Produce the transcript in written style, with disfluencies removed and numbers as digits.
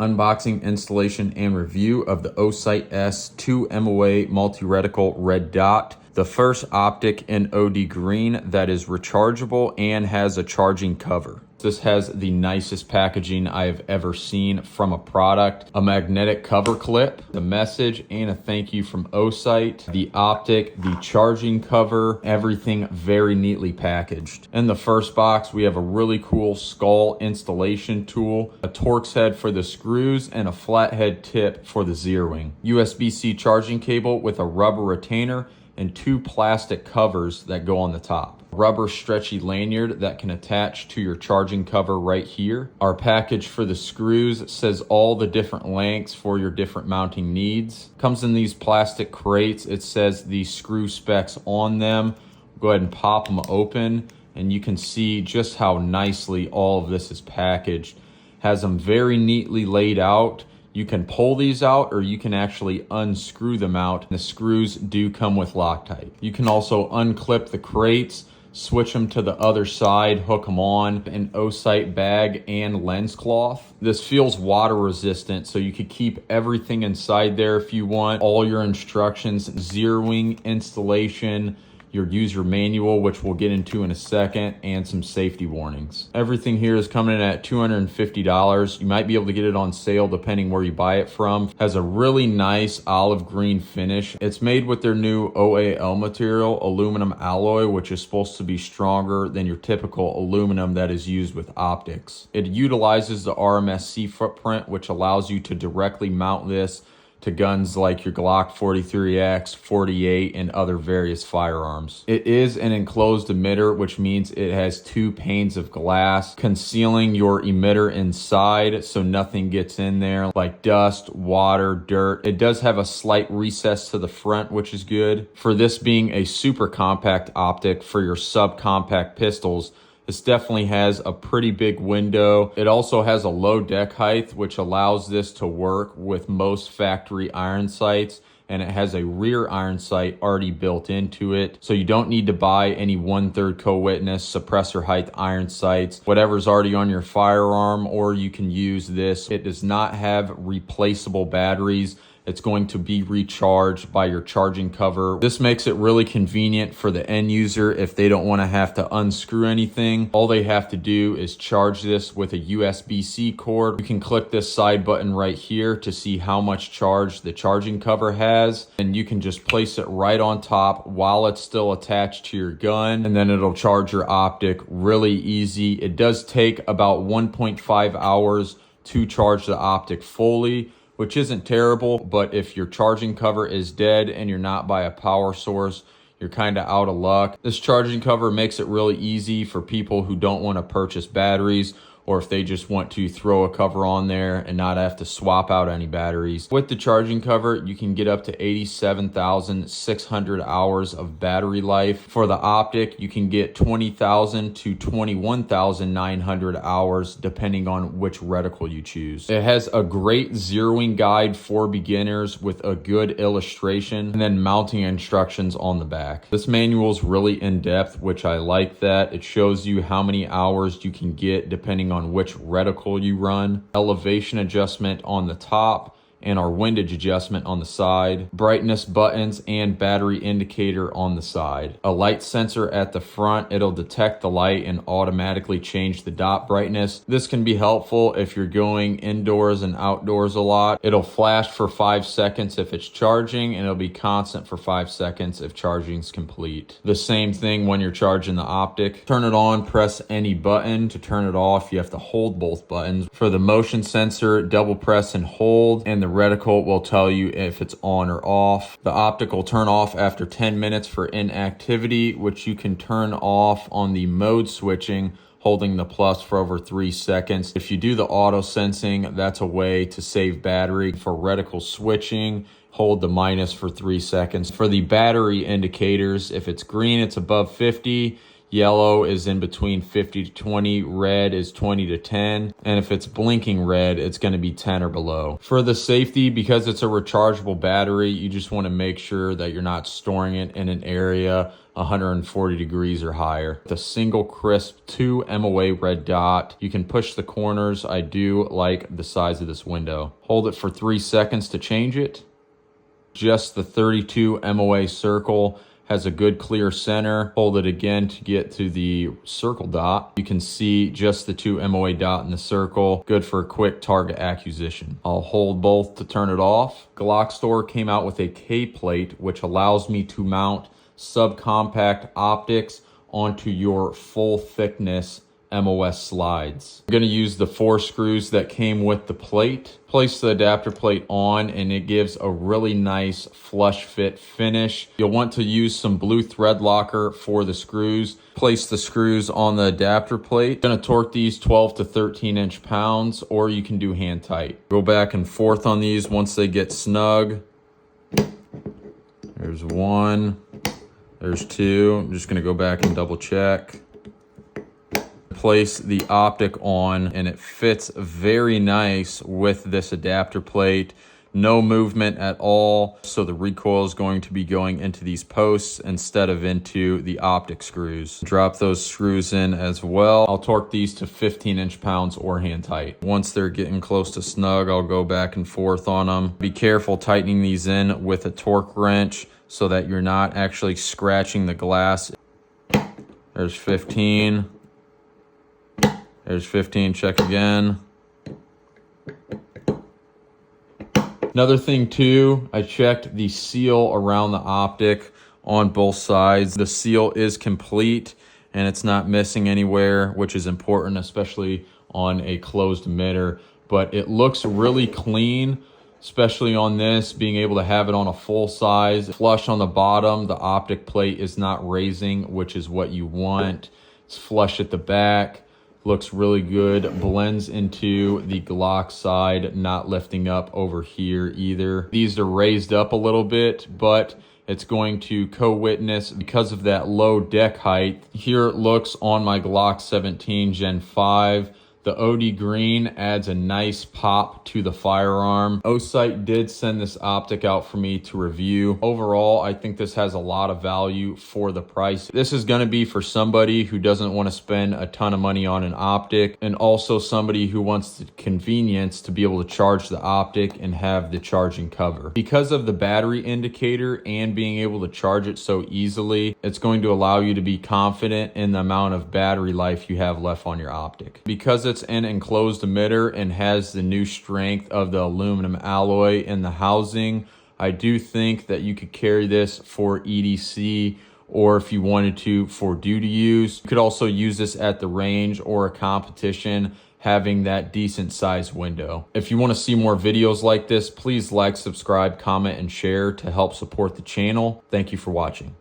Unboxing, installation, and review of the Osight S 2 MOA multi-reticle red dot. The first optic in OD green that is rechargeable and has a charging cover. This has the nicest packaging I have ever seen from a product. A magnetic cover clip, the message, and a thank you from Osight. The optic, the charging cover, everything very neatly packaged. In the first box, we have a really cool skull installation tool, a Torx head for the screws, and a flathead tip for the zeroing. USB-C charging cable with a rubber retainer and two plastic covers that go on the top. Rubber stretchy lanyard that can attach to your charging cover right here. Our package for the screws says all the different lengths for your different mounting needs. Comes in these plastic crates. It says the screw specs on them. Go ahead and pop them open and you can see just how nicely all of this is packaged. Has them very neatly laid out. You can pull these out or you can actually unscrew them out. The screws do come with Loctite. You can also unclip the crates, switch them to the other side, hook them on, an Osight bag and lens cloth. This feels water resistant, so you could keep everything inside there if you want. All your instructions, zeroing, installation, your user manual, which we'll get into in a second, and some safety warnings. Everything here is coming in at $250. You might be able to get it on sale depending where you buy it from. Has a really nice olive green finish. It's made with their new OAL material, aluminum alloy, which is supposed to be stronger than your typical aluminum that is used with optics. It utilizes the RMSC footprint, which allows you to directly mount this to guns like your Glock 43X, 48, and other various firearms. It is an enclosed emitter, which means it has two panes of glass concealing your emitter inside so nothing gets in there like dust, water, dirt. It does have a slight recess to the front, which is good. For this being a super compact optic for your subcompact pistols, this definitely has a pretty big window. It also has a low deck height, which allows this to work with most factory iron sights, and it has a rear iron sight already built into it. So you don't need to buy any 1/3 co-witness suppressor height iron sights, whatever's already on your firearm, or you can use this. It does not have replaceable batteries. It's going to be recharged by your charging cover. This makes it really convenient for the end user if they don't want to have to unscrew anything. All they have to do is charge this with a USB-C cord. You can click this side button right here to see how much charge the charging cover has, and you can just place it right on top while it's still attached to your gun, and then it'll charge your optic really easy. It does take about 1.5 hours to charge the optic fully, which isn't terrible, but if your charging cover is dead and you're not by a power source, you're kind of out of luck. This charging cover makes it really easy for people who don't want to purchase batteries, or if they just want to throw a cover on there and not have to swap out any batteries. With the charging cover, you can get up to 87,600 hours of battery life. For the optic, you can get 20,000 to 21,900 hours depending on which reticle you choose. It has a great zeroing guide for beginners with a good illustration and then mounting instructions on the back. This manual is really in-depth, which I like that. It shows you how many hours you can get depending on which reticle you run, elevation adjustment on the top, and our windage adjustment on the side, brightness buttons and battery indicator on the side. A light sensor at the front, it'll detect the light and automatically change the dot brightness. This can be helpful if you're going indoors and outdoors a lot. It'll flash for 5 seconds if it's charging, and it'll be constant for 5 seconds if charging's complete. The same thing when you're charging the optic. Turn it on, press any button. To turn it off, you have to hold both buttons. For the motion sensor, double press and hold, and the reticle will tell you if it's on or off. The optic will turn off after 10 minutes for inactivity, which you can turn off on the mode switching, holding the plus for over 3 seconds. If you do the auto sensing, that's a way to save battery. For reticle switching, hold the minus for 3 seconds. For the battery indicators, if it's green, it's above 50. Yellow is in between 50 to 20, red is 20 to 10, and if it's blinking red, it's going to be 10 or below. For the safety, because it's a rechargeable battery, you just want to make sure that you're not storing it in an area 140 degrees or higher. The single crisp 2 MOA red dot, you can push the corners. I do like the size of this window. Hold it for 3 seconds to change it. Just the 32 MOA circle has a good clear center. Hold it again to get to the circle dot. You can see just the 2 MOA dot in the circle. Good for a quick target acquisition. I'll hold both to turn it off. Glock store came out with a K plate, which allows me to mount subcompact optics onto your full thickness MOS slides. I'm going to use the 4 screws that came with the plate. Place the adapter plate on and it gives a really nice flush fit finish. You'll want to use some blue thread locker for the screws. Place the screws on the adapter plate. I'm going to torque these 12 to 13 inch-pounds, or you can do hand tight. Go back and forth on these once they get snug. There's 1, there's 2. I'm just going to go back and double check. Place the optic on and it fits very nice with this adapter plate. No movement at all, so the recoil is going to be going into these posts instead of into the optic screws. Drop those screws in as well. I'll torque these to 15 inch-pounds or hand tight. Once they're getting close to snug, I'll go back and forth on them. Be careful tightening these in with a torque wrench so that you're not actually scratching the glass. There's 15. There's 15, check again. Another thing too, I checked the seal around the optic on both sides. The seal is complete and it's not missing anywhere, which is important, especially on a closed emitter. But it looks really clean, especially on this, being able to have it on a full size. Flush on the bottom, the optic plate is not raising, which is what you want. It's flush at the back. Looks really good, blends into the Glock side, not lifting up over here either. These are raised up a little bit, but it's going to co-witness because of that low deck height. Here it looks on my Glock 17 Gen 5. The OD green adds a nice pop to the firearm. Osight did send this optic out for me to review. Overall, I think this has a lot of value for the price. This is going to be for somebody who doesn't want to spend a ton of money on an optic, and also somebody who wants the convenience to be able to charge the optic and have the charging cover. Because of the battery indicator and being able to charge it so easily, it's going to allow you to be confident in the amount of battery life you have left on your optic. Because it's an enclosed emitter and has the new strength of the aluminum alloy in the housing, I do think that you could carry this for EDC, or if you wanted to for duty use. You could also use this at the range or a competition, having that decent size window. If you want to see more videos like this, please like, subscribe, comment, and share to help support the channel. Thank you for watching.